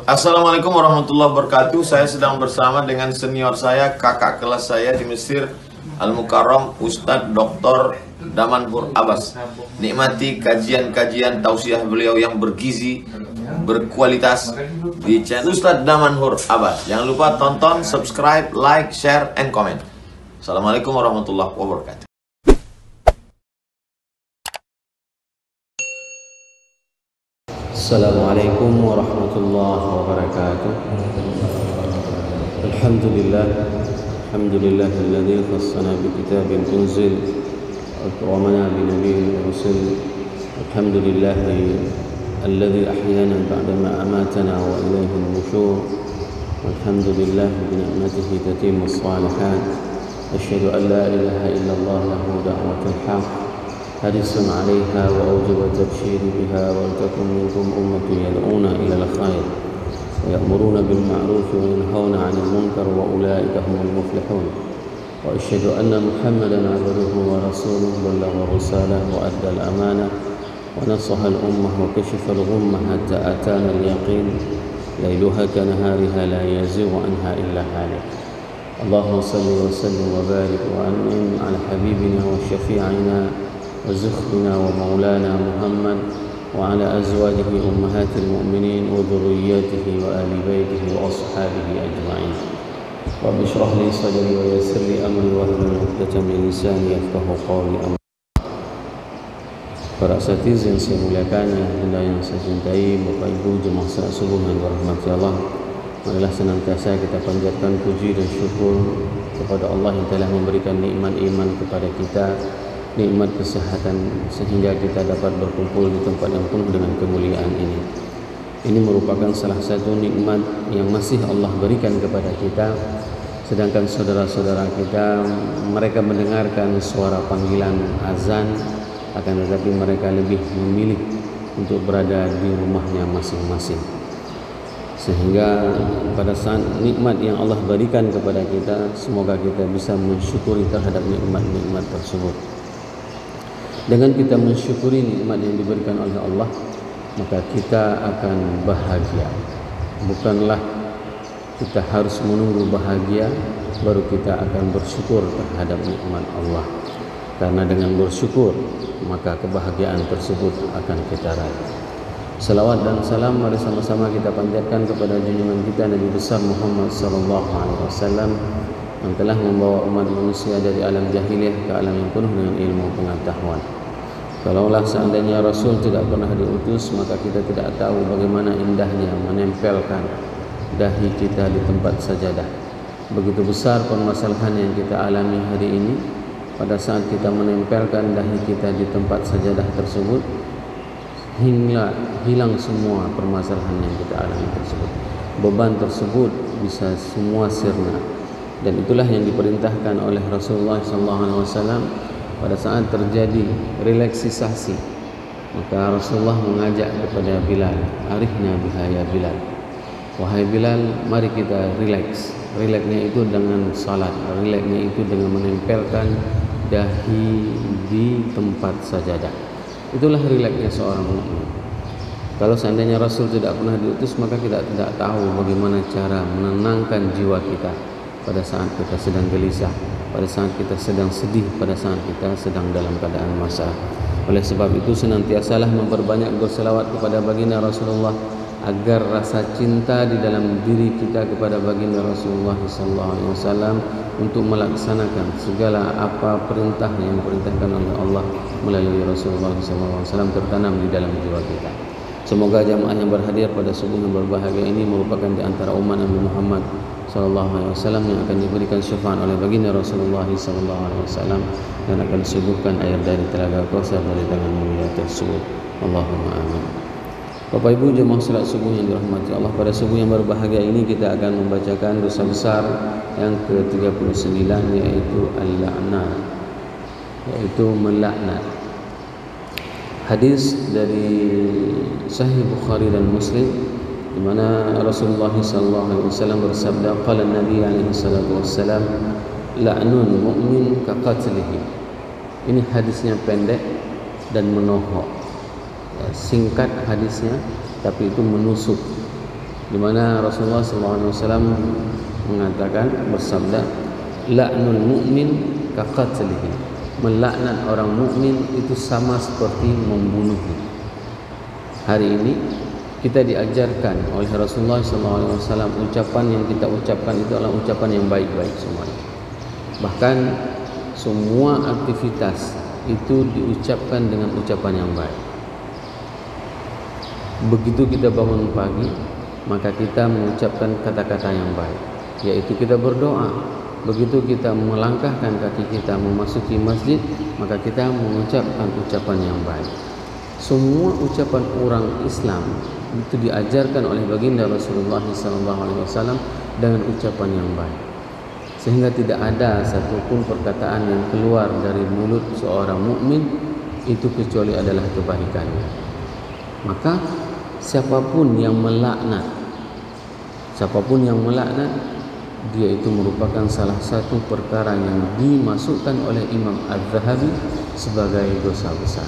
Assalamualaikum warahmatullahi wabarakatuh. Saya sedang bersama dengan senior saya, kakak kelas saya di Mesir, Al-Mukarram, Ustadz Dr. Damanhur Abbas. Nikmati kajian-kajian tausiah beliau yang bergizi, berkualitas di channel Ustadz Damanhur Abbas. Jangan lupa tonton, subscribe, like, share, and comment. Assalamualaikum warahmatullahi wabarakatuh. Assalamualaikum warahmatullahi wabarakatuh. Alhamdulillahilladzi khassana bi kitabin unzil wa akramana bi nabiyyin rusul. Alhamdulillahilladzi ahyana ba'dama amatana wa ilayhi an-nushur. Walhamdulillah bi ni'matihi tatimmu as-salihat. Asyhadu an la ilaha illallah lahu da'watul haqq حريص عليها وأوجب التبشير بها ولتكن منكم أمة يدعون إلى الخير ويأمرون بالمعروف وينهون عن المنكر وأولئك هم المفلحون وأشهد أن محمدا عبده ورسوله بلغ الرسالة وأدى الأمانة ونصح الأمة وكشف الغمة حتى أتانا اليقين ليلها كنهارها لا يزيغ عنها إلا هالك اللهم صل وسلم وبارك وأنعم على حبيبنا وشفيعنا وزخرنا ومولانا محمد وعلى أزواجه أمهات المؤمنين وذرياته وآل بيته وأصحابه أجمعين رب اشرح لي صدري ويسر لي أمري واحلل عقدة من لساني يفقهوا قولي. Para asatiz yang saya muliakan, yang saya cintai, Bapak Ibu jemaah salat subuh yang dirahmati Allah, marilah senantiasa kita panjatkan puji dan syukur kepada Allah yang telah memberikan nikmat iman kepada kita, nikmat kesehatan sehingga kita dapat berkumpul di tempat yang penuh dengan kemuliaan ini. Ini merupakan salah satu nikmat yang masih Allah berikan kepada kita, sedangkan saudara-saudara kita mereka mendengarkan suara panggilan azan, akan tetapi mereka lebih memilih untuk berada di rumahnya masing-masing. Sehingga pada saat nikmat yang Allah berikan kepada kita, semoga kita bisa mensyukuri terhadap nikmat-nikmat tersebut. Dengan kita mensyukuri nikmat yang diberikan oleh Allah, maka kita akan bahagia. Bukanlah kita harus menunggu bahagia baru kita akan bersyukur terhadap nikmat Allah. Karena dengan bersyukur maka kebahagiaan tersebut akan kita raih. Salawat dan salam mari sama-sama kita panjatkan kepada junjungan kita Nabi besar Muhammad sallallahu alaihi wasallam yang telah membawa umat manusia dari alam jahiliyah ke alam yang penuh dengan ilmu pengetahuan. Kalaulah seandainya Rasul tidak pernah diutus, maka kita tidak tahu bagaimana indahnya menempelkan dahi kita di tempat sajadah. Begitu besar permasalahan yang kita alami hari ini. Pada saat kita menempelkan dahi kita di tempat sajadah tersebut, hingga hilang semua permasalahan yang kita alami tersebut. Beban tersebut bisa semua sirna. Dan itulah yang diperintahkan oleh Rasulullah SAW pada saat terjadi relaksisasi. Maka Rasulullah mengajak kepada Bilal, arihna biha ya Bilal. Wahai Bilal, mari kita rileks. Rileksnya itu dengan salat, rileksnya itu dengan menempelkan dahi di tempat sajadah. Itulah rileksnya seorang mukmin. Kalau seandainya Rasul tidak pernah diutus, maka kita tidak tahu bagaimana cara menenangkan jiwa kita pada saat kita sedang gelisah, pada saat kita sedang sedih, pada saat kita sedang dalam keadaan masalah. Oleh sebab itu senantiasalah memperbanyak berselawat kepada baginda Rasulullah agar rasa cinta di dalam diri kita kepada baginda Rasulullah SAW untuk melaksanakan segala apa perintah yang diperintahkan oleh Allah melalui Rasulullah SAW tertanam di dalam jiwa kita. Semoga jamaah yang berhadir pada subuh yang berbahagia ini merupakan di antara umat Nabi Muhammad SAW yang akan diberikan syafaat oleh baginda Rasulullah SAW dan akan disuguhkan air dari telaga Kausar dari tangan mulia tersebut. Allahumma amin. Bapak Ibu jemaah salat subuh yang dirahmati Allah, pada subuh yang berbahagia ini kita akan membacakan dosa besar yang ke-39, yaitu al-la'nah, yaitu melaknat. Hadis dari Sahih Bukhari dan Muslim, di mana Rasulullah SAW bersabda, qala Nabi alaihi salatu wassalam, la'nun mu'min ka qatlihi. Ini hadisnya pendek dan menohok. Singkat hadisnya, tapi itu menusuk di mana Rasulullah SAW mengatakan, bersabda, la'nul mu'min kaqatlihi, melaknat orang mukmin itu sama seperti membunuhnya. Hari ini kita diajarkan oleh Rasulullah SAW, ucapan yang kita ucapkan itu adalah ucapan yang baik-baik semuanya. Bahkan semua aktivitas itu diucapkan dengan ucapan yang baik. Begitu kita bangun pagi, maka kita mengucapkan kata-kata yang baik, yaitu kita berdoa. Begitu kita melangkahkan kaki kita memasuki masjid, maka kita mengucapkan ucapan yang baik. Semua ucapan orang Islam itu diajarkan oleh baginda Rasulullah SAW dengan ucapan yang baik, sehingga tidak ada satupun perkataan yang keluar dari mulut seorang mukmin itu kecuali adalah kebaikannya. Maka siapapun yang melaknat, dia itu merupakan salah satu perkara yang dimasukkan oleh Imam Az-Zahabi sebagai dosa besar.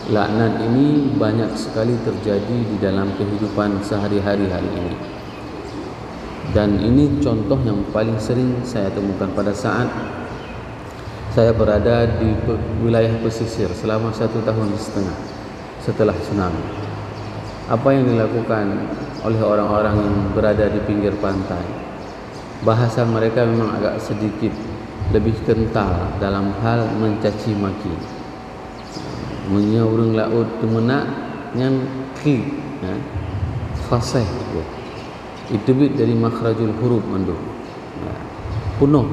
Laknat ini banyak sekali terjadi di dalam kehidupan sehari-hari hari ini. Dan ini contoh yang paling sering saya temukan pada saat saya berada di wilayah pesisir selama 1,5 tahun setelah tsunami. Apa yang dilakukan oleh orang-orang yang berada di pinggir pantai? Bahasa mereka memang agak sedikit lebih kental dalam hal mencaci maki. Menyaurung laut temenak yang ki, fasih itu bit dari makhrajul huruf mandu. Penuh.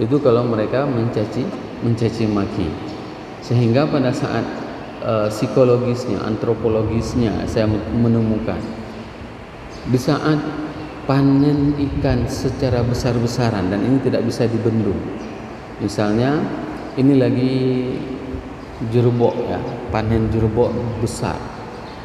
Itu kalau mereka mencaci maki. Sehingga pada saat psikologisnya, antropologisnya saya menemukan, di saat panen ikan secara besar-besaran dan ini tidak bisa dibendung. Misalnya ini lagi jerbok ya, panen jerbok besar.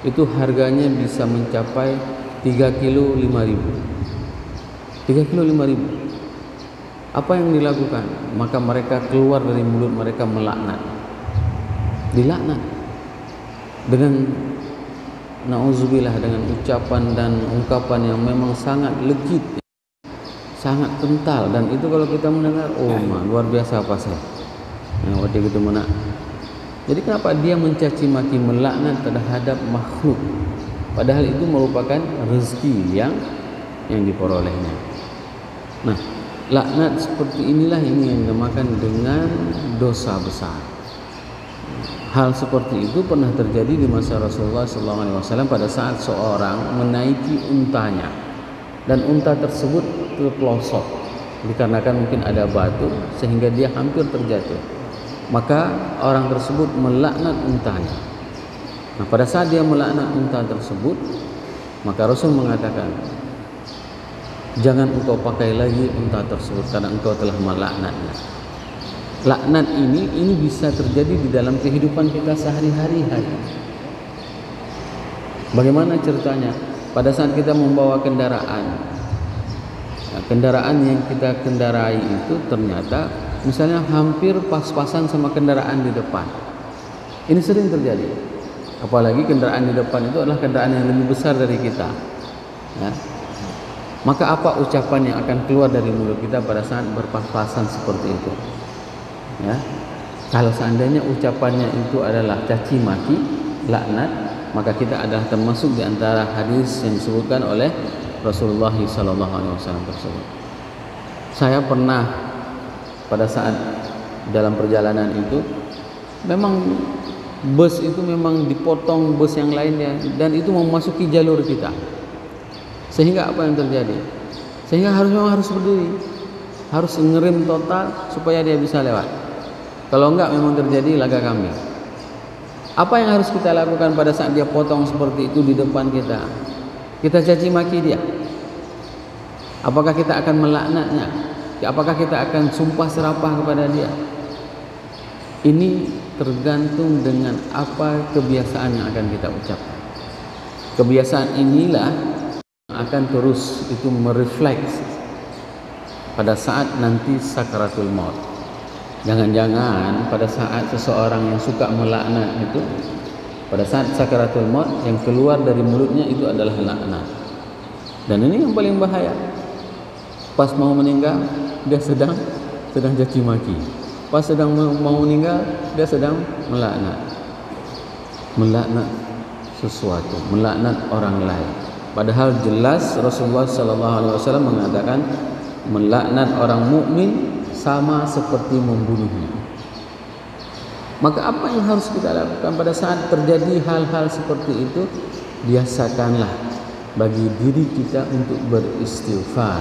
Itu harganya bisa mencapai 3 kilo 5.000. 3 kilo 5.000. Apa yang dilakukan? Maka mereka keluar dari mulut mereka melaknat. Dilaknat dengan na'udzubillah, dengan ucapan dan ungkapan yang memang sangat legit, sangat kental. Dan itu kalau kita mendengar, oh luar biasa apa saya waktu itu mana. Jadi kenapa dia mencaci maki, melaknat terhadap makhluk, padahal itu merupakan rezeki yang diperolehnya. Nah, laknat seperti inilah ini yang dinamakan dengan dosa besar. Hal seperti itu pernah terjadi di masa Rasulullah SAW pada saat seorang menaiki untanya dan unta tersebut terpelosok dikarenakan mungkin ada batu sehingga dia hampir terjatuh. Maka orang tersebut melaknat untanya. Nah, pada saat dia melaknat unta tersebut, maka Rasul mengatakan, jangan engkau pakai lagi unta tersebut karena engkau telah melaknatnya. Laknat ini bisa terjadi di dalam kehidupan kita sehari-hari. Bagaimana ceritanya? Pada saat kita membawa kendaraan yang kita kendarai itu ternyata misalnya hampir pas-pasan sama kendaraan di depan. Ini sering terjadi. Apalagi kendaraan di depan itu adalah kendaraan yang lebih besar dari kita. Ya. Maka apa ucapan yang akan keluar dari mulut kita pada saat berpas-pasan seperti itu? Ya, kalau seandainya ucapannya itu adalah caci maki, laknat, maka kita adalah termasuk di antara hadis yang disebutkan oleh Rasulullah SAW tersebut. Saya pernah pada saat dalam perjalanan itu, memang bus itu memang dipotong bus yang lainnya dan itu memasuki jalur kita. Sehingga apa yang terjadi? Sehingga harus berdiri, harus ngerem total supaya dia bisa lewat. Kalau enggak memang terjadi laga kambing. Apa yang harus kita lakukan pada saat dia potong seperti itu di depan kita? Kita caci maki dia. Apakah kita akan melaknatnya? Apakah kita akan sumpah serapah kepada dia? Ini tergantung dengan apa kebiasaan yang akan kita ucapkan. Kebiasaan inilah yang akan terus itu merefleks pada saat nanti sakaratul maut. Jangan-jangan pada saat seseorang yang suka melaknat itu, pada saat sakaratul maut yang keluar dari mulutnya itu adalah laknat. Dan ini yang paling bahaya. Pas mau meninggal dia sedang caci maki. Pas sedang mau meninggal dia sedang melaknat sesuatu, melaknat orang lain. Padahal jelas Rasulullah sallallahu alaihi wasallam mengatakan melaknat orang mukmin sama seperti membunuhnya. Maka apa yang harus kita lakukan pada saat terjadi hal-hal seperti itu? Biasakanlah bagi diri kita untuk beristighfar.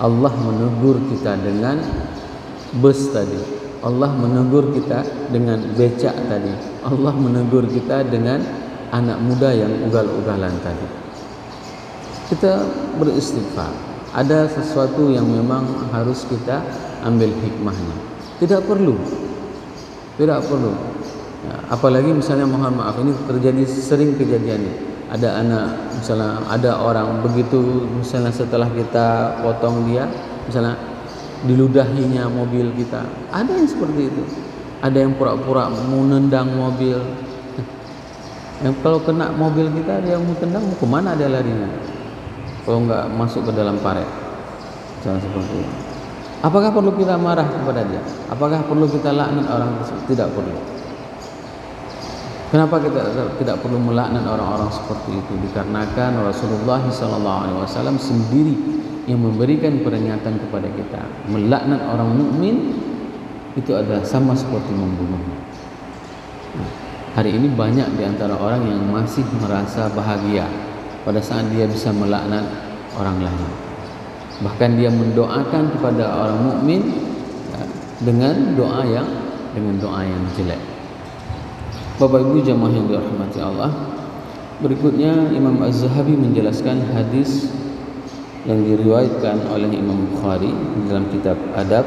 Allah menegur kita dengan bus tadi, Allah menegur kita dengan becak tadi, Allah menegur kita dengan anak muda yang ugal-ugalan tadi. Kita beristighfar. Ada sesuatu yang memang harus kita ambil hikmahnya. Tidak perlu ya, apalagi misalnya mohon maaf, ini terjadi sering kejadian ini. Ada anak, misalnya ada orang begitu, misalnya setelah kita potong dia, misalnya diludahinya mobil kita. Ada yang seperti itu. Ada yang pura-pura mau nendang mobil. Yang kalau kena mobil kita, dia mau tendang, mau kemana dia larinya? Kalau nggak masuk ke dalam paret, misalnya seperti itu. Apakah perlu kita marah kepada dia? Apakah perlu kita laknat orang tersebut? Tidak perlu. Kenapa kita tidak perlu melaknat orang-orang seperti itu? Dikarenakan Rasulullah SAW sendiri yang memberikan peringatan kepada kita. Melaknat orang mukmin itu adalah sama seperti membunuhnya. Nah, hari ini banyak di antara orang yang masih merasa bahagia pada saat dia bisa melaknat orang lain. Bahkan dia mendoakan kepada orang mukmin ya, dengan doa yang jelek. Bapak Ibu jamaah yang dirahmati Allah, berikutnya Imam Az-Zahabi menjelaskan hadis yang diriwayatkan oleh Imam Bukhari dalam kitab Adab.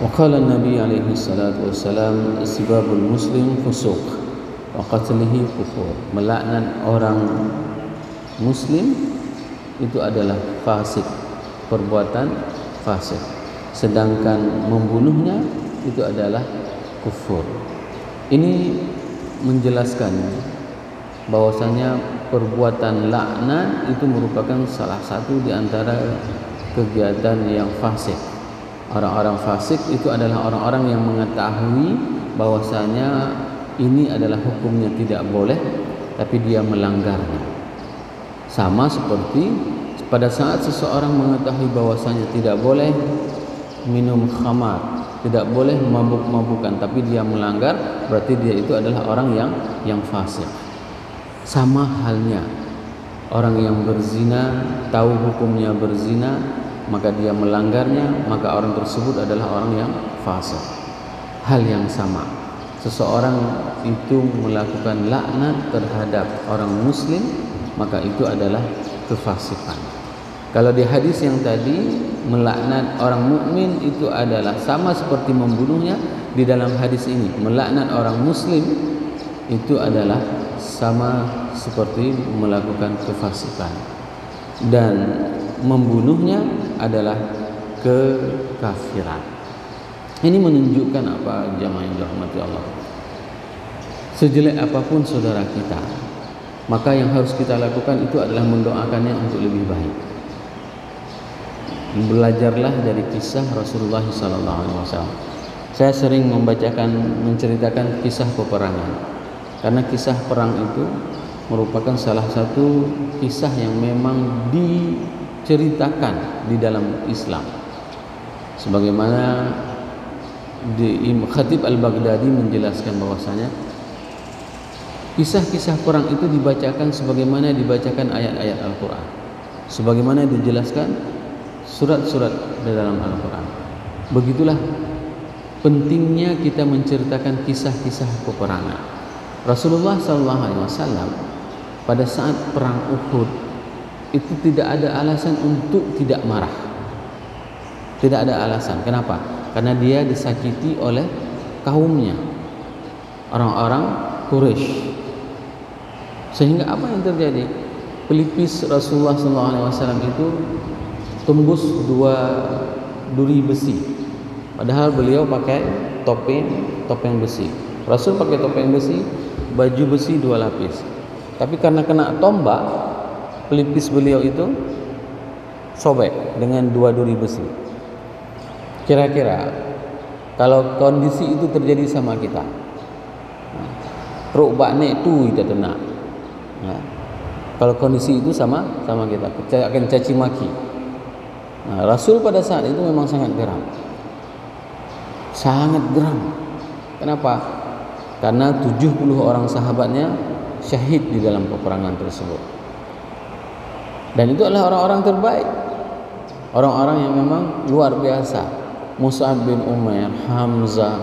Wa qala an-nabi alaihi salatu wassalam sibabul muslim fusuq wa qatlihi kufur. Melaknat orang muslim itu adalah fasik, perbuatan fasik. Sedangkan membunuhnya itu adalah kufur. Ini menjelaskan bahwasanya perbuatan laknat itu merupakan salah satu di antara kegiatan yang fasik. Orang-orang fasik itu adalah orang-orang yang mengetahui bahwasanya ini adalah hukumnya tidak boleh, tapi dia melanggarnya. Sama seperti pada saat seseorang mengetahui bahwasanya tidak boleh minum khamar, tidak boleh mabuk-mabukan, tapi dia melanggar, berarti dia itu adalah orang yang fasik. Sama halnya orang yang berzina, tahu hukumnya berzina, maka dia melanggarnya, maka orang tersebut adalah orang yang fasik. Hal yang sama, seseorang itu melakukan laknat terhadap orang muslim, maka itu adalah kefasikan. Kalau di hadis yang tadi melaknat orang mukmin itu adalah sama seperti membunuhnya, di dalam hadis ini melaknat orang muslim itu adalah sama seperti melakukan kefasikan, dan membunuhnya adalah kekafiran. Ini menunjukkan apa jamaah yang dirahmati Allah? Sejelek apapun saudara kita, maka yang harus kita lakukan itu adalah mendoakannya untuk lebih baik. Belajarlah dari kisah Rasulullah SAW. Saya sering menceritakan kisah peperangan, karena kisah perang itu merupakan salah satu kisah yang memang diceritakan di dalam Islam. Sebagaimana Khatib Al-Baghdadi menjelaskan bahwasanya kisah-kisah perang itu dibacakan sebagaimana dibacakan ayat-ayat Al-Quran, sebagaimana dijelaskan surat-surat di dalam Al-Quran. Begitulah pentingnya kita menceritakan kisah-kisah peperangan. Rasulullah SAW pada saat perang Uhud itu tidak ada alasan untuk tidak marah. Tidak ada alasan. Kenapa? Karena dia disakiti oleh kaumnya, orang-orang Quraisy. Sehingga apa yang terjadi? Pelipis Rasulullah SAW itu tembus 2 duri besi. Padahal beliau pakai topeng besi. Rasul pakai topeng besi, baju besi 2 lapis. Tapi karena kena tombak, pelipis beliau itu sobek dengan 2 duri besi. Kira-kira kalau kondisi itu terjadi sama kita, ruk bakne tu kita kena. Nah, kalau kondisi itu sama kita akan caci maki. Nah, Rasul pada saat itu memang sangat geram. Sangat geram. Kenapa? Karena 70 orang sahabatnya syahid di dalam peperangan tersebut. Dan itu adalah orang-orang terbaik. Orang-orang yang memang luar biasa. Mus'ab bin Umair, Hamzah,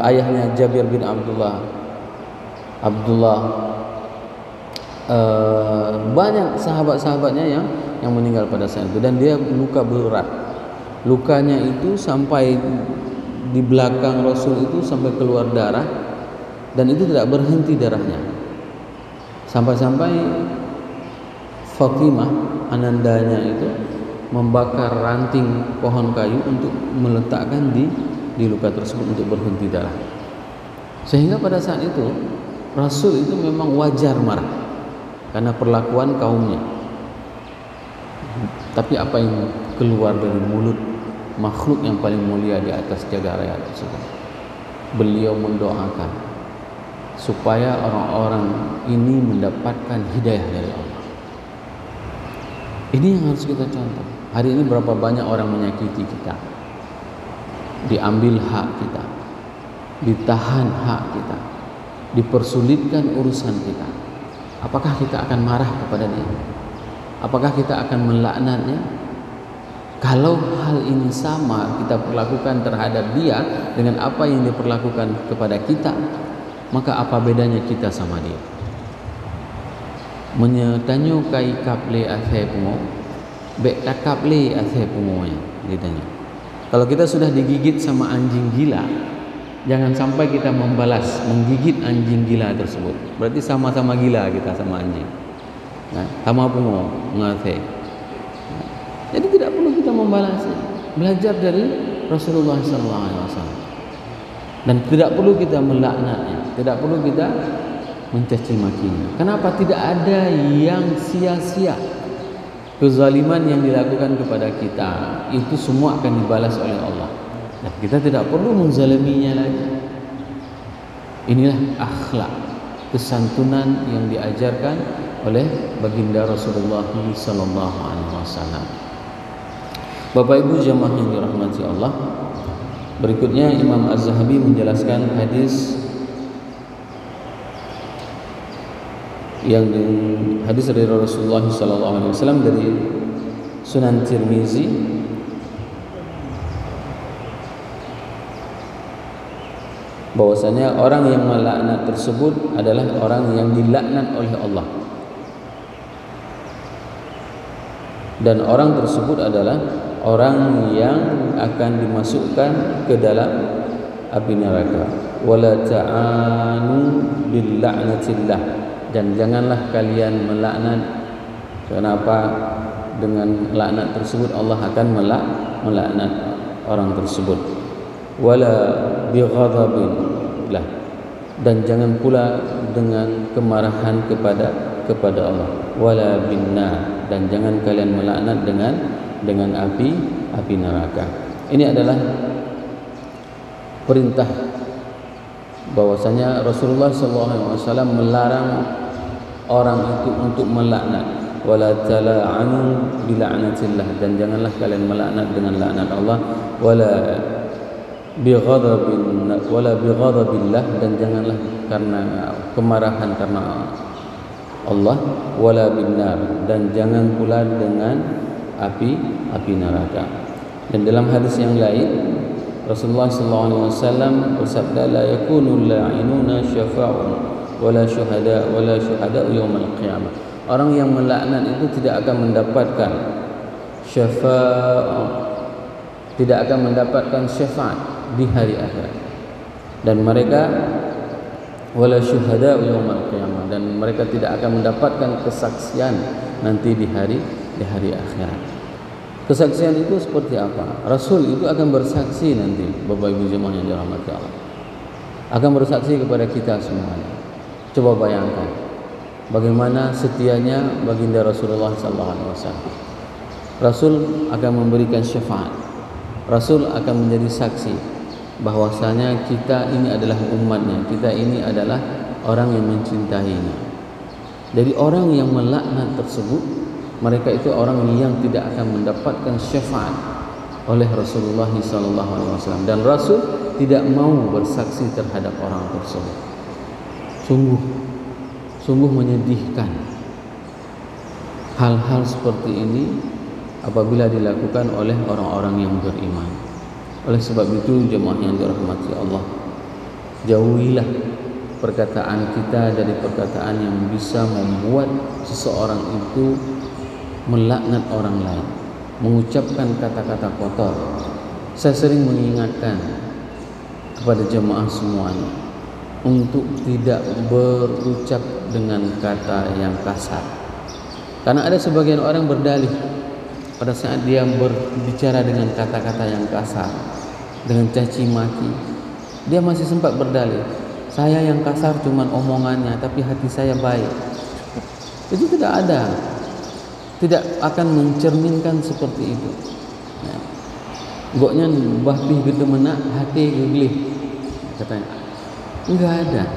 ayahnya Jabir bin Abdullah, banyak sahabat-sahabatnya yang meninggal pada saat itu, dan dia luka berat. Lukanya itu sampai di belakang Rasul itu sampai keluar darah, dan itu tidak berhenti darahnya. Sampai-sampai Fatimah anandanya itu membakar ranting pohon kayu untuk meletakkan di luka tersebut untuk berhenti darah. Sehingga pada saat itu Rasul itu memang wajar marah karena perlakuan kaumnya. Tapi apa yang keluar dari mulut makhluk yang paling mulia di atas jagat raya tersebut, beliau mendoakan supaya orang-orang ini mendapatkan hidayah dari Allah. Ini yang harus kita contoh. Hari ini berapa banyak orang menyakiti kita, diambil hak kita, ditahan hak kita, dipersulitkan urusan kita. Apakah kita akan marah kepada dia? Apakah kita akan melaknatnya? Kalau hal ini sama kita perlakukan terhadap dia dengan apa yang diperlakukan kepada kita, maka apa bedanya kita sama dia? Menyetanyo kai kaple asai pungo, bek kaple asai pungonya, ditanya. Kalau kita sudah digigit sama anjing gila, jangan sampai kita membalas menggigit anjing gila tersebut. Berarti sama-sama gila kita sama anjing. Nah, sama pungo ngasai. Nah, jadi tidak perlu kita membalasnya. Belajar dari Rasulullah SAW. Dan tidak perlu kita melaknatnya, tidak perlu kita mencaci makinya. Kenapa? Tidak ada yang sia-sia. Kezaliman yang dilakukan kepada kita itu semua akan dibalas oleh Allah. Dan kita tidak perlu menzaliminya lagi. Inilah akhlak, kesantunan yang diajarkan oleh baginda Rasulullah SAW. Bapak Ibu jamaah yang dirahmati Allah, berikutnya Imam Az-Zahabi menjelaskan hadis dari Rasulullah SAW dari Sunan Tirmizi, bahwasanya orang yang melaknat tersebut adalah orang yang dilaknat oleh Allah, dan orang tersebut adalah orang yang akan dimasukkan ke dalam api neraka. Wala ta'anu bil la'natillah, dan janganlah kalian melaknat. Kenapa? Dengan laknat tersebut Allah akan melaknat orang tersebut. Wala bighadabillah, dan jangan pula dengan kemarahan kepada Allah. Wala binnar, dan jangan kalian melaknat dengan api neraka. Ini adalah perintah bahwasanya Rasulullah SAW melarang orang itu untuk melaknat. Wala tala'anu bila'natillah, dan janganlah kalian melaknat dengan laknat Allah. Wala bighadabillah, dan janganlah karena kemarahan karena Allah. Wala binnar, dan jangan pula dengan api neraka. Dan dalam hadis yang lain Rasulullah SAW bersabda, la yakunu la'inuna syafa'un wala syuhada yaumil qiyamah. Orang yang melaknat itu tidak akan mendapatkan syafaat di hari akhirat, dan mereka wala syuhada yaumil qiyamah, dan mereka tidak akan mendapatkan kesaksian nanti di hari akhirat. Kesaksian itu seperti apa? Rasul itu akan bersaksi nanti, Bapak Ibu jemaah yang dirahmati Allah. akan bersaksi kepada kita semuanya. Coba bayangkan bagaimana setianya baginda Rasulullah SAW. Rasul akan memberikan syafaat. Rasul akan menjadi saksi bahwasanya kita ini adalah umatnya, kita ini adalah orang yang mencintainya. Jadi orang yang melaknat tersebut, mereka itu orang yang tidak akan mendapatkan syafaat oleh Rasulullah SAW, dan Rasul tidak mau bersaksi terhadap orang tersebut. Sungguh menyedihkan hal-hal seperti ini apabila dilakukan oleh orang-orang yang beriman. Oleh sebab itu, jemaah yang dirahmati Allah, jauhilah perkataan kita dari perkataan yang bisa membuat seseorang itu melaknat orang lain, mengucapkan kata-kata kotor. Saya sering mengingatkan kepada jemaah semuanya untuk tidak berucap dengan kata yang kasar, karena ada sebagian orang berdalih pada saat dia berbicara dengan kata-kata yang kasar, dengan caci maki, dia masih sempat berdalih, saya yang kasar cuman omongannya, tapi hati saya baik. Itu tidak ada, tidak akan mencerminkan seperti itu. Goknya bahpi gede menak, hati geglih, katanya. Enggak ada.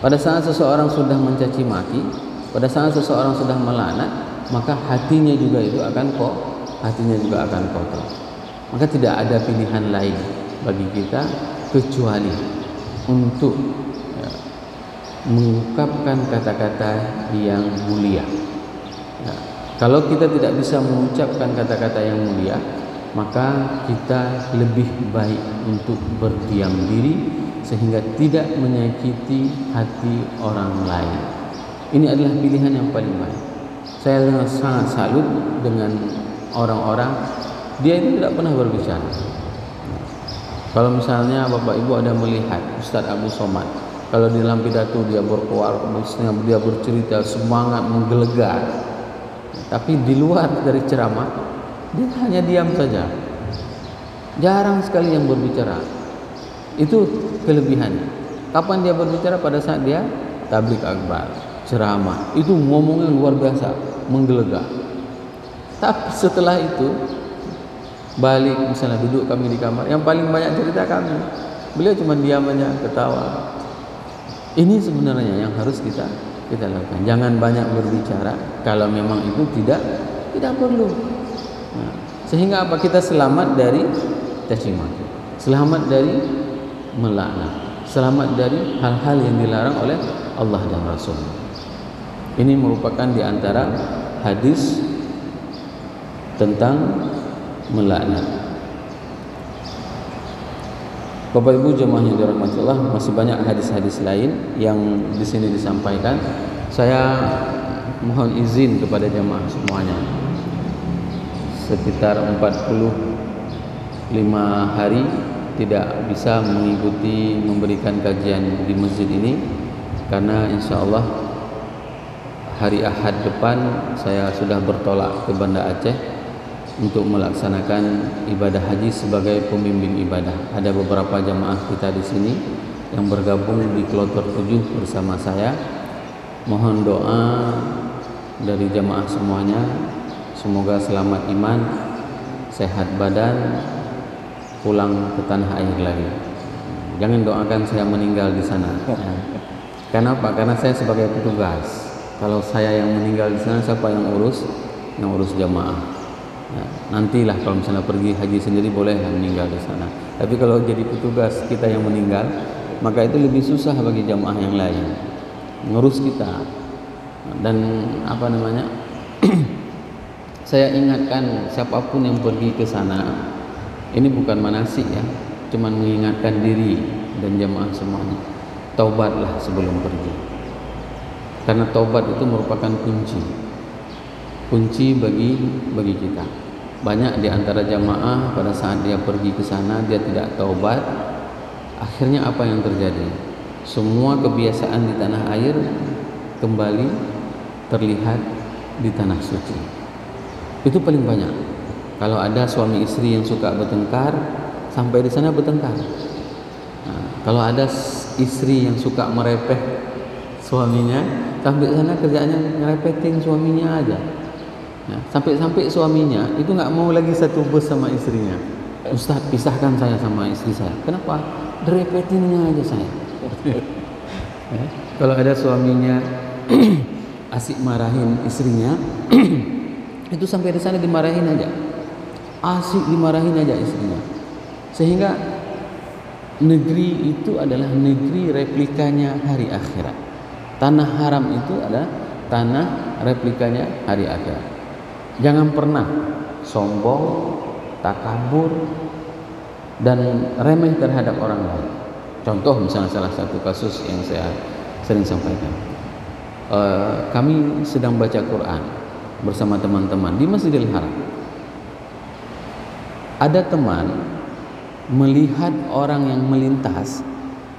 Pada saat seseorang sudah mencaci maki, pada saat seseorang sudah melaknat, maka hatinya juga itu akan kotor. Maka tidak ada pilihan lain bagi kita kecuali untuk mengungkapkan kata-kata yang mulia. Kalau kita tidak bisa mengucapkan kata-kata yang mulia, maka kita lebih baik untuk berdiam diri sehingga tidak menyakiti hati orang lain. Ini adalah pilihan yang paling baik. Saya sangat salut dengan orang-orang, dia itu tidak pernah berbicara. Kalau misalnya Bapak Ibu ada melihat Ustadz Abu Somad, kalau di dalam pidato dia berkuar, dia bercerita semangat, menggelegar, tapi di luar dari ceramah dia hanya diam saja, jarang sekali yang berbicara. Itu kelebihannya. Kapan dia berbicara? Pada saat dia tabligh akbar, ceramah, itu ngomongnya luar biasa, menggelegar. Tapi setelah itu balik, misalnya duduk kami di kamar, yang paling banyak cerita kami, beliau cuma diam aja, ketawa. Ini sebenarnya yang harus kita lakukan. Jangan banyak berbicara kalau memang itu tidak perlu. Nah, sehingga apa? Kita selamat dari caci maki, selamat dari melaknat, selamat dari hal-hal yang dilarang oleh Allah dan Rasul. Ini merupakan di antara hadis tentang melaknat. Bapak Ibu jemaah yang dirahmati Allah, masih banyak hadis-hadis lain yang di sini disampaikan. Saya mohon izin kepada jemaah semuanya. Sekitar 45 hari tidak bisa mengikuti memberikan kajian di masjid ini, karena insya Allah hari Ahad depan saya sudah bertolak ke Banda Aceh untuk melaksanakan ibadah haji sebagai pembimbing ibadah. Ada beberapa jamaah kita di sini yang bergabung di kloter 7 bersama saya. Mohon doa dari jamaah semuanya, semoga selamat iman, sehat badan, pulang ke tanah air lagi. Jangan doakan saya meninggal di sana. Kenapa? Karena saya sebagai petugas. Kalau saya yang meninggal di sana, siapa yang urus? Yang urus jamaah. Nantilah kalau misalnya pergi haji sendiri bolehlah meninggal di sana. Tapi kalau jadi petugas kita yang meninggal, maka itu lebih susah bagi jamaah yang lain ngurus kita. Dan saya ingatkan siapapun yang pergi ke sana, ini bukan manasik ya, cuman mengingatkan diri dan jamaah semuanya, taubatlah sebelum pergi. Karena taubat itu merupakan kunci bagi kita. Banyak di antara jamaah pada saat dia pergi ke sana dia tidak taubat, akhirnya apa yang terjadi? Semua kebiasaan di tanah air kembali terlihat di tanah suci. Itu paling banyak. Kalau ada suami istri yang suka bertengkar, sampai di sana bertengkar. Nah, Kalau ada istri yang suka merepeh suaminya, sampai sana kerjaannya ngerepetin suaminya aja. Ya, sampai-sampai suaminya itu nggak mau lagi satu bus sama istrinya. Ustaz, pisahkan saya sama istri saya. Kenapa? Direpetinnya aja saya. Ya, kalau ada suaminya asik marahin istrinya, itu sampai di sana dimarahin aja. Asik dimarahin aja istrinya. Sehingga negeri itu adalah negeri replikanya hari akhirat. Tanah haram itu adalah tanah replikanya hari akhirat. Jangan pernah sombong, takabur, dan remeh terhadap orang lain. Contoh misalnya salah satu kasus yang saya sering sampaikan. Kami sedang baca Quran bersama teman-teman di Masjidil Haram. Ada teman melihat orang yang melintas,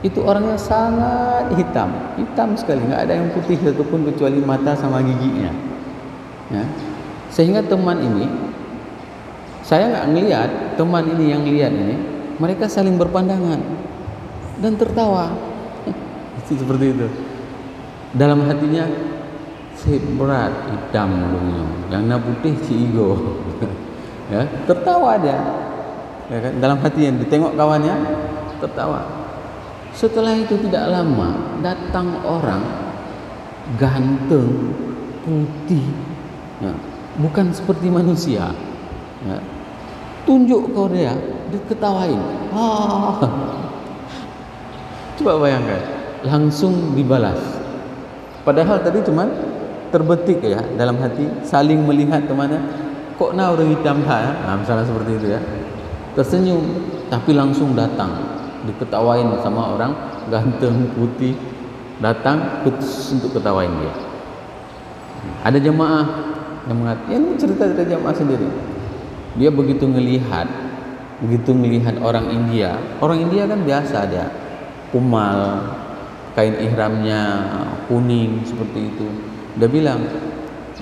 itu orangnya sangat hitam sekali, nggak ada yang putih satupun kecuali mata sama giginya. Ya. Sehingga teman ini, saya nggak ngelihat, teman ini yang lihat ini, mereka saling berpandangan dan tertawa. Seperti itu. Dalam hatinya, berat hitam dulunya, yang putih ciigo. Ya, tertawa dia. Ya kan? Dalam hatinya ditengok kawannya, tertawa. Setelah itu tidak lama datang orang ganteng, putih, ya, bukan seperti manusia. Ya. Tunjuk kau dia, diketawain. Coba bayangkan, langsung dibalas. Padahal tadi cuman terbetik ya dalam hati, saling melihat temannya. Kok orang hitam ya? Nah, misalnya seperti itu ya. Tersenyum, tapi langsung datang, diketawain sama orang ganteng putih, datang untuk ketawain dia. Ada jemaah yang mengatakan, ini cerita dari jemaah sendiri. Dia begitu ngelihat orang India kan biasa dia kumal, kain ihramnya kuning seperti itu. Dia bilang,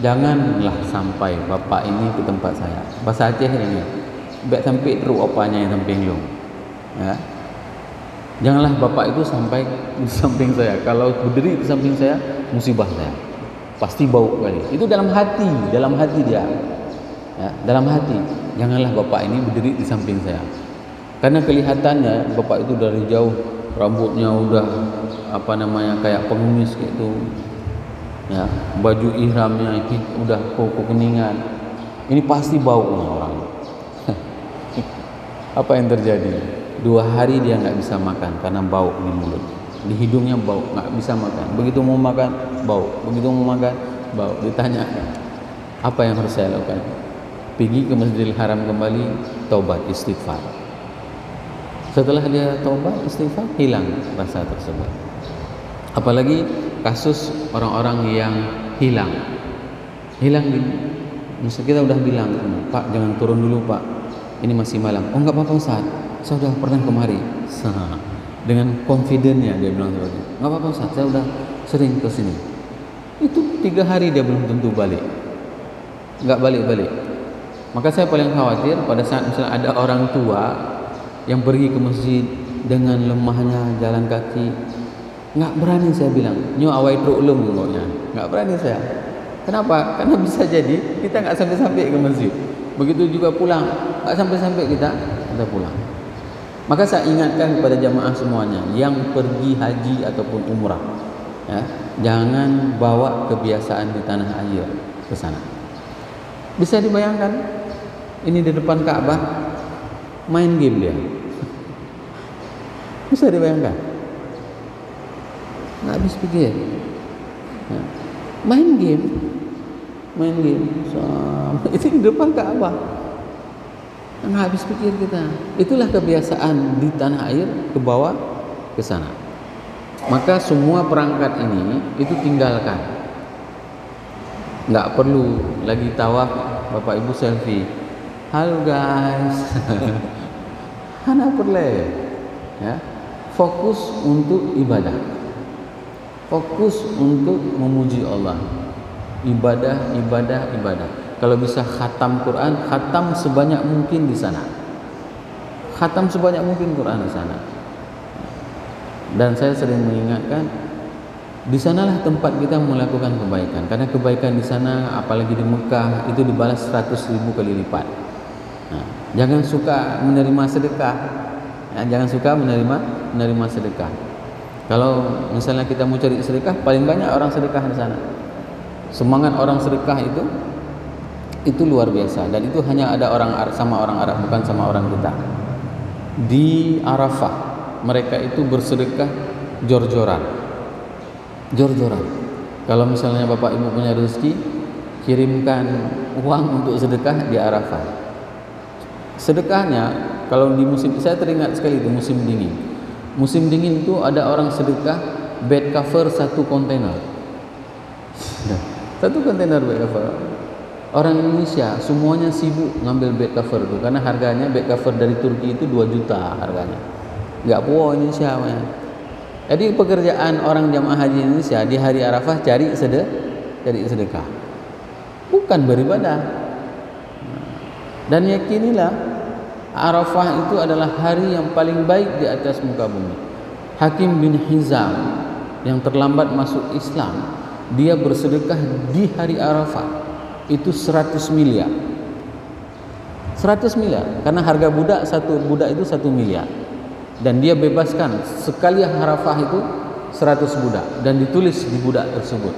janganlah sampai bapak ini ke tempat saya. Bahasa Aceh ini, biar sampai teruk opanya yang samping lu. Ya. Janganlah bapak itu sampai di samping saya. Kalau berdiri di samping saya, musibah saya. Pasti bau kali. Itu dalam hati dia. Ya, dalam hati. Janganlah bapak ini berdiri di samping saya. Karena kelihatannya bapak itu dari jauh, rambutnya udah kayak pengemis gitu. Ya, baju ihramnya udah kekuningan. Ini pasti bau orang. Apa yang terjadi? 2 hari dia nggak bisa makan karena bau di mulut, di hidungnya bau, nggak bisa makan. Begitu mau makan, bau. Begitu mau makan, bau. Ditanya, apa yang harus saya lakukan? Pergi ke Masjidil Haram kembali, taubat, istighfar. Setelah dia taubat, istighfar, hilang rasa tersebut. Apalagi kasus orang-orang yang hilang misal kita udah bilang, Pak jangan turun dulu Pak, ini masih malam. Oh nggak apa-apa Ustaz, saya sudah pernah kemari. Dengan confidentnya dia bilang seperti itu. Nggak apa-apa Ustaz, saya udah sering ke sini. Itu 3 hari dia belum tentu balik, nggak balik. Maka saya paling khawatir pada saat misalnya ada orang tua yang pergi ke masjid dengan lemahnya jalan kaki. Nggak berani saya bilang, nyu awai truk ulum pokoknya. Nggak berani saya. Kenapa? Karena bisa jadi kita nggak sampai-sampai ke masjid. Begitu juga pulang, nggak sampai-sampai kita pulang. Maka saya ingatkan kepada jamaah semuanya yang pergi haji ataupun umrah, ya, jangan bawa kebiasaan di tanah air ke sana. Bisa dibayangkan, ini di depan Ka'bah main game dia. Bisa dibayangkan? Nggak habis pikir. Ya. Main game. Itu di depan Ka'bah. Nggak habis pikir kita. Itulah kebiasaan di tanah air ke bawah ke sana. Maka semua perangkat ini itu tinggalkan. Nggak perlu lagi tawaf, Bapak Ibu selfie. Halo guys. Hana perle. Ya. Fokus untuk ibadah. Fokus untuk memuji Allah. Ibadah. Kalau bisa khatam Quran, khatam sebanyak mungkin di sana. Khatam sebanyak mungkin Quran di sana. Dan saya sering mengingatkan, di sanalah tempat kita melakukan kebaikan, karena kebaikan di sana, apalagi di Mekah, itu dibalas 100.000 kali lipat. Nah, jangan suka menerima sedekah, ya, jangan suka menerima sedekah. Kalau misalnya kita mau cari sedekah, paling banyak orang sedekah di sana. Semangat orang sedekah itu luar biasa, dan itu hanya ada orang Arab, sama orang Arab, bukan sama orang kita. Di Arafah mereka itu bersedekah jor-joran. Kalau misalnya Bapak Ibu punya rezeki, kirimkan uang untuk sedekah di Arafah. Sedekahnya kalau di musim, saya teringat sekali itu musim dingin. Musim dingin itu ada orang sedekah bed cover 1 kontainer. 1 kontainer bed cover. Orang Indonesia semuanya sibuk ngambil bed cover itu, karena harganya bed cover dari Turki itu 2 juta harganya. Enggak puas Indonesia namanya. Jadi pekerjaan orang jamaah haji Indonesia di hari Arafah cari sedekah, bukan beribadah. Dan yakinilah, Arafah itu adalah hari yang paling baik di atas muka bumi. Hakim bin Hizam yang terlambat masuk Islam, dia bersedekah di hari Arafah itu 100 miliar. 100 miliar, karena harga budak, satu budak itu 1 miliar. Dan dia bebaskan sekali Arafah itu 100 budak, dan ditulis di budak tersebut,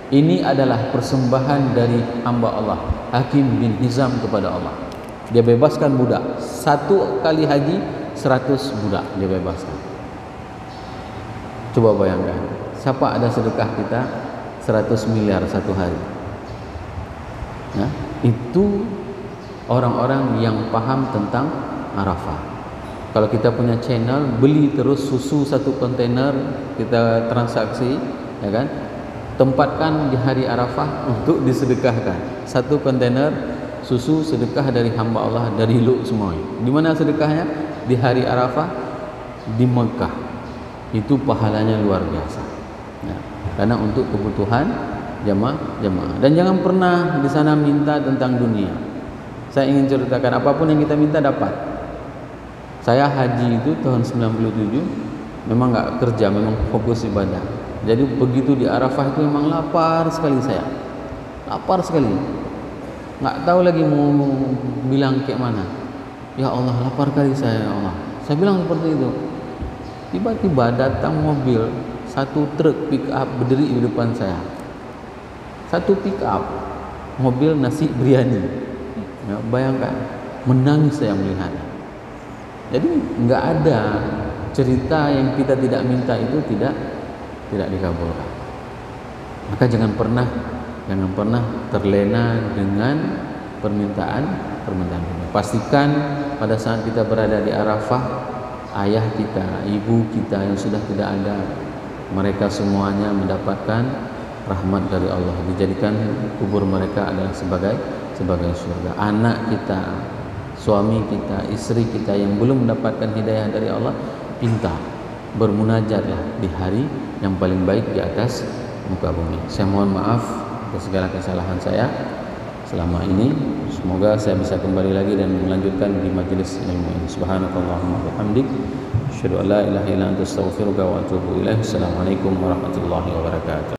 ini adalah persembahan dari hamba Allah Hakim bin Hizam kepada Allah. Dia bebaskan budak, 1 kali haji 100 budak dia bebaskan. Coba bayangkan, siapa ada sedekah kita 100 miliar satu hari. Nah, itu orang-orang yang paham tentang Arafah. Kalau kita punya channel, beli terus susu 1 kontainer, kita transaksi, ya kan? Tempatkan di hari Arafah untuk disedekahkan. 1 kontainer susu sedekah dari hamba Allah, dari lu semua. Di mana sedekahnya? Di hari Arafah di Mekah. Itu pahalanya luar biasa. Ya, karena untuk kebutuhan jamaah. Dan jangan pernah di sana minta tentang dunia. Saya ingin ceritakan, apapun yang kita minta dapat. Saya haji itu tahun 97, memang nggak kerja, memang fokus ibadah. Jadi begitu di Arafah itu memang lapar sekali saya, lapar sekali, nggak tahu lagi mau bilang kayak mana. Ya Allah, lapar kali saya, ya Allah. Saya bilang seperti itu. Tiba-tiba datang mobil, 1 truk pick up berdiri di depan saya. 1 pick up, mobil nasi biryani. Ya, bayangkan, menangis saya melihatnya. Jadi nggak ada cerita yang kita tidak minta itu tidak dikabulkan. Maka jangan pernah terlena dengan permintaan. Pastikan pada saat kita berada di Arafah, ayah kita, ibu kita yang sudah tidak ada, mereka semuanya mendapatkan rahmat dari Allah, dijadikan kubur mereka adalah sebagai surga. Anak kita, suami kita, istri kita yang belum mendapatkan hidayah dari Allah, pinta bermunajatlah di hari yang paling baik di atas muka bumi. Saya mohon maaf atas segala kesalahan saya selama ini. Semoga saya bisa kembali lagi dan melanjutkan di majelis ilmu ini. Subhanakallahumma wa bihamdik, asyhadu an la ilaha illa anta, astaghfiruka wa atubu ilaik. Assalamualaikum warahmatullahi wabarakatuh.